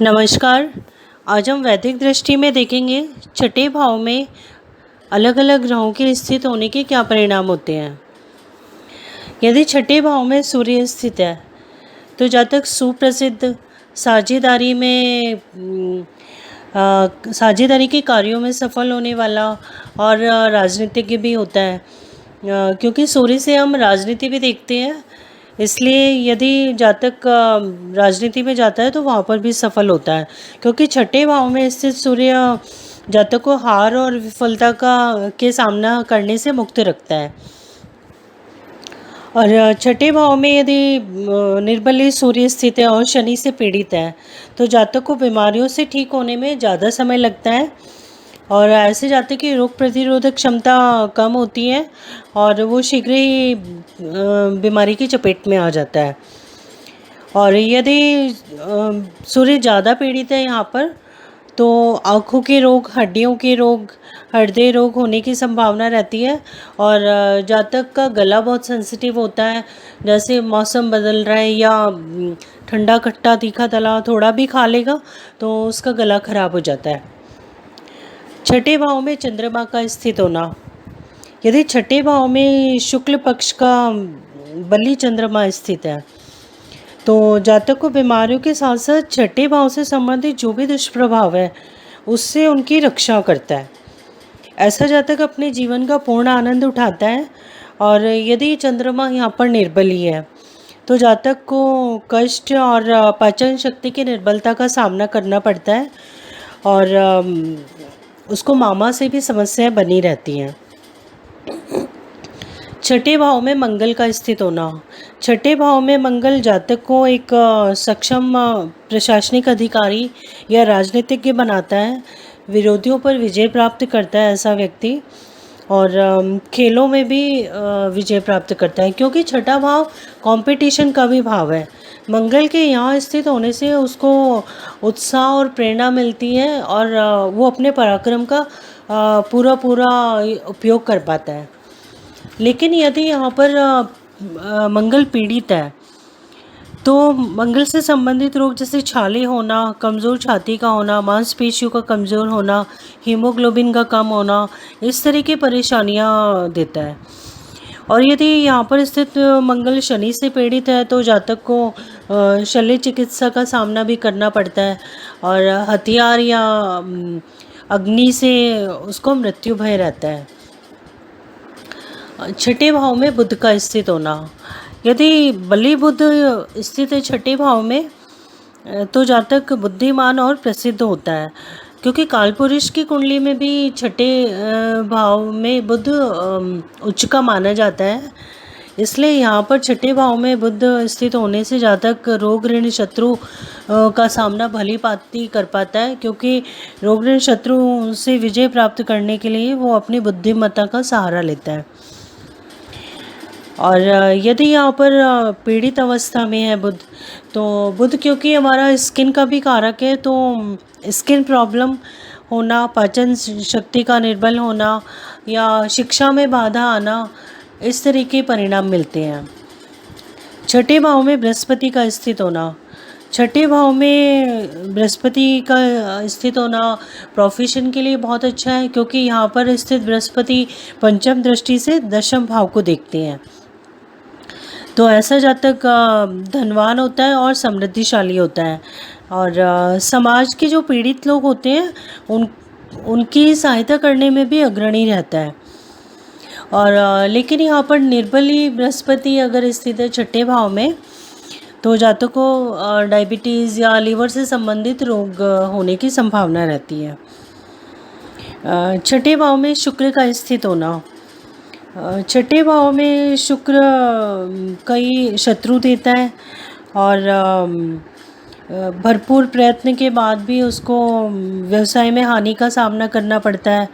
नमस्कार। आज हम वैदिक दृष्टि में देखेंगे छठे भाव में अलग अलग ग्रहों के स्थित होने के क्या परिणाम होते हैं। यदि छठे भाव में सूर्य स्थित है तो जातक सुप्रसिद्ध साझेदारी में साझेदारी के कार्यों में सफल होने वाला और राजनीतिज्ञ भी होता है, क्योंकि सूर्य से हम राजनीति भी देखते हैं। इसलिए यदि जातक राजनीति में जाता है तो वहाँ पर भी सफल होता है, क्योंकि छठे भाव में स्थित सूर्य जातक को हार और विफलता के सामना करने से मुक्त रखता है। और छठे भाव में यदि निर्बली सूर्य स्थित है और शनि से पीड़ित है तो जातक को बीमारियों से ठीक होने में ज़्यादा समय लगता है, और ऐसे जातक की रोग प्रतिरोधक क्षमता कम होती है और वो शीघ्र ही बीमारी की चपेट में आ जाता है। और यदि सूर्य ज़्यादा पीड़ित है यहाँ पर तो आँखों के रोग, हड्डियों के रोग, हृदय रोग होने की संभावना रहती है। और जातक का गला बहुत सेंसिटिव होता है, जैसे मौसम बदल रहा है या ठंडा खट्टा तीखा तला थोड़ा भी खा लेगा तो उसका गला खराब हो जाता है। छठे भाव में चंद्रमा का स्थित होना। यदि छठे भाव में शुक्ल पक्ष का बली चंद्रमा स्थित है तो जातक को बीमारियों के साथ साथ छठे भाव से संबंधित जो भी दुष्प्रभाव है उससे उनकी रक्षा करता है। ऐसा जातक अपने जीवन का पूर्ण आनंद उठाता है। और यदि चंद्रमा यहाँ पर निर्बली है तो जातक को कष्ट और पाचन शक्ति की निर्बलता का सामना करना पड़ता है, और उसको मामा से भी समस्याएं बनी रहती हैं। छठे भाव में मंगल का स्थित होना। छठे भाव में मंगल जातक को एक सक्षम प्रशासनिक अधिकारी या राजनीतिज्ञ बनाता है, विरोधियों पर विजय प्राप्त करता है ऐसा व्यक्ति, और खेलों में भी विजय प्राप्त करता है, क्योंकि छठा भाव कंपटीशन का भी भाव है। मंगल के यहाँ स्थित होने से उसको उत्साह और प्रेरणा मिलती है और वो अपने पराक्रम का पूरा उपयोग कर पाता है। लेकिन यदि यहाँ पर मंगल पीड़ित है तो मंगल से संबंधित रोग जैसे छाले होना, कमज़ोर छाती का होना, मांसपेशियों का कमज़ोर होना, हीमोग्लोबिन का कम होना, इस तरह की परेशानियाँ देता है। और यदि यहाँ पर स्थित मंगल शनि से पीड़ित है तो जातक को शल्य चिकित्सा का सामना भी करना पड़ता है, और हथियार या अग्नि से उसको मृत्यु भय रहता है। छठे भाव में बुध का स्थित होना। यदि बलि बुध स्थित है छठे भाव में तो जातक बुद्धिमान और प्रसिद्ध होता है, क्योंकि कालपुरुष की कुंडली में भी छठे भाव में बुध उच्च का माना जाता है। इसलिए यहाँ पर छठे भाव में बुध स्थित होने से जातक रोग ऋण शत्रु का सामना भली भांति कर पाता है, क्योंकि रोग ऋण शत्रु से विजय प्राप्त करने के लिए वो अपनी बुद्धिमत्ता का सहारा लेता है। और यदि यहाँ पर पीड़ित अवस्था में है बुध, तो बुध क्योंकि हमारा स्किन का भी कारक है, तो स्किन प्रॉब्लम होना, पाचन शक्ति का निर्बल होना या शिक्षा में बाधा आना, इस तरह के परिणाम मिलते हैं। छठे भाव में बृहस्पति का स्थित होना। छठे भाव में बृहस्पति का स्थित होना प्रोफेशन के लिए बहुत अच्छा है, क्योंकि यहाँ पर स्थित बृहस्पति पंचम दृष्टि से दशम भाव को देखते हैं। तो ऐसा जातक धनवान होता है और समृद्धिशाली होता है, और समाज के जो पीड़ित लोग होते हैं उनकी सहायता करने में भी अग्रणी रहता है। और लेकिन यहाँ पर निर्बली बृहस्पति अगर स्थित है छठे भाव में तो जातक को डायबिटीज़ या लीवर से संबंधित रोग होने की संभावना रहती है। छठे भाव में शुक्र का स्थित होना। छठे भाव में शुक्र कई शत्रु देता है, और भरपूर प्रयत्न के बाद भी उसको व्यवसाय में हानि का सामना करना पड़ता है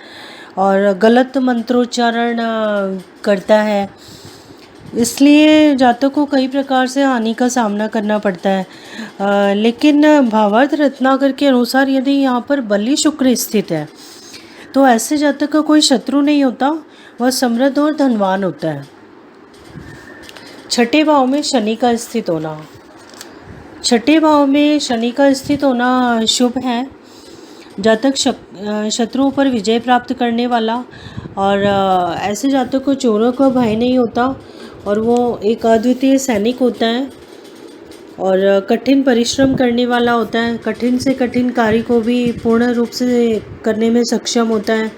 और गलत मंत्रोच्चारण करता है। इसलिए जातक को कई प्रकार से हानि का सामना करना पड़ता है। लेकिन भावार्थ रत्नाकर के अनुसार यदि यहाँ पर बली शुक्र स्थित है तो ऐसे जातक का कोई शत्रु नहीं होता, वह समृद्ध और धनवान होता है। छठे भाव में शनि का स्थित होना। छठे भाव में शनि का स्थित होना शुभ है। जातक शत्रुओं पर विजय प्राप्त करने वाला, और ऐसे जातक को चोरों का भय नहीं होता, और वो एक अद्वितीय सैनिक होता है और कठिन परिश्रम करने वाला होता है। कठिन से कठिन कार्य को भी पूर्ण रूप से करने में सक्षम होता है।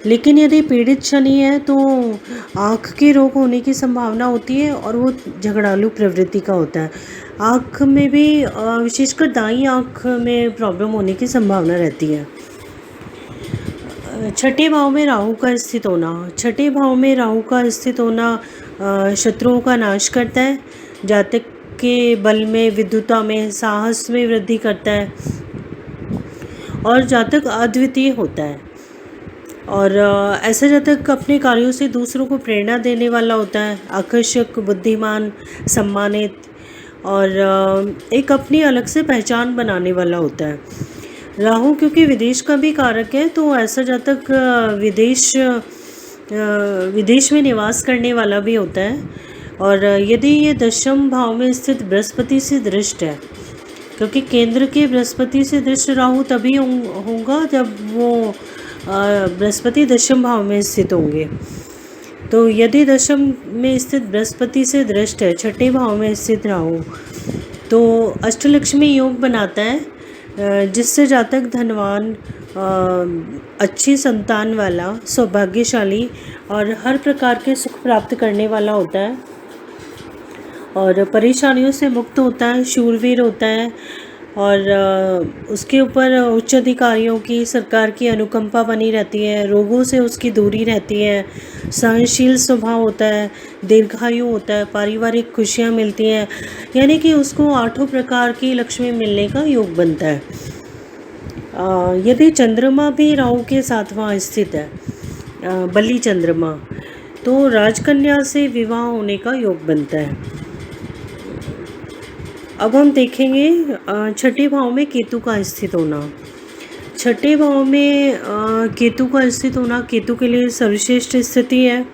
लेकिन यदि पीड़ित शनि है तो आँख के रोग होने की संभावना होती है, और वो झगड़ालू प्रवृत्ति का होता है। आँख में भी विशेषकर दाईं आँख में प्रॉब्लम होने की संभावना रहती है। छठे भाव में राहु का स्थित होना। छठे भाव में राहु का स्थित होना शत्रुओं का नाश करता है। जातक के बल में, विद्युता में, साहस में वृद्धि करता है, और जातक अद्वितीय होता है। और ऐसा जातक अपने कार्यों से दूसरों को प्रेरणा देने वाला होता है। आकर्षक, बुद्धिमान, सम्मानित, और एक अपनी अलग से पहचान बनाने वाला होता है। राहु क्योंकि विदेश का भी कारक है, तो ऐसा जातक विदेश में निवास करने वाला भी होता है। और यदि ये दशम भाव में स्थित बृहस्पति से दृष्ट है, क्योंकि केंद्र के बृहस्पति से दृष्ट राहु तभी होगा जब वो बृहस्पति दशम भाव में स्थित होंगे। तो यदि दशम में स्थित बृहस्पति से दृष्ट है, छठे भाव में स्थित राहु, तो अष्टलक्ष्मी योग बनाता है, जिससे जातक धनवान, अच्छी संतान वाला, सौभाग्यशाली और हर प्रकार के सुख प्राप्त करने वाला होता है, और परेशानियों से मुक्त होता है, शूरवीर होता है, और उसके ऊपर उच्च अधिकारियों की, सरकार की अनुकंपा बनी रहती है। रोगों से उसकी दूरी रहती है। सहनशील स्वभाव होता है, दीर्घायु होता है, पारिवारिक खुशियाँ मिलती हैं, यानी कि उसको 8 प्रकार की लक्ष्मी मिलने का योग बनता है। यदि चंद्रमा भी राहु के साथ वहाँ स्थित है, बली चंद्रमा, तो राजकन्या से विवाह होने का योग बनता है। अब हम देखेंगे छठे भाव में केतु का स्थित होना। छठे भाव में केतु का स्थित होना केतु के लिए सर्वश्रेष्ठ स्थिति है।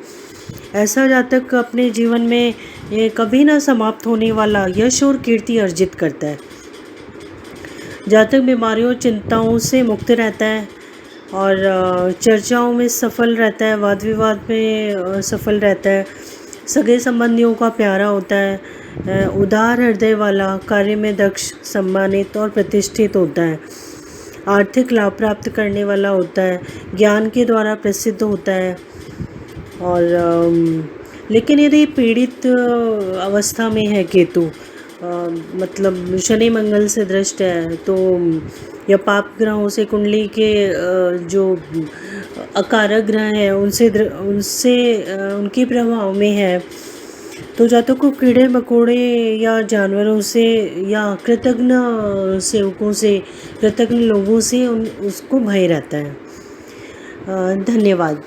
ऐसा जातक अपने जीवन में कभी ना समाप्त होने वाला यश और कीर्ति अर्जित करता है। जातक बीमारियों, चिंताओं से मुक्त रहता है, और चर्चाओं में सफल रहता है, वाद विवाद में सफल रहता है, सगे संबंधियों का प्यारा होता है, उदार हृदय वाला, कार्य में दक्ष, सम्मानित और प्रतिष्ठित होता है, आर्थिक लाभ प्राप्त करने वाला होता है, ज्ञान के द्वारा प्रसिद्ध होता है। और लेकिन यदि पीड़ित अवस्था में है केतु, मतलब शनि मंगल से दृष्ट है, तो या पाप ग्रहों से, कुंडली के जो अकारक ग्रह हैं उनसे उनके प्रभाव में है, तो जातक को कीड़े मकोड़े या जानवरों से या कृतज्ञ सेवकों से, कृतज्ञ लोगों से उसको भय रहता है। धन्यवाद।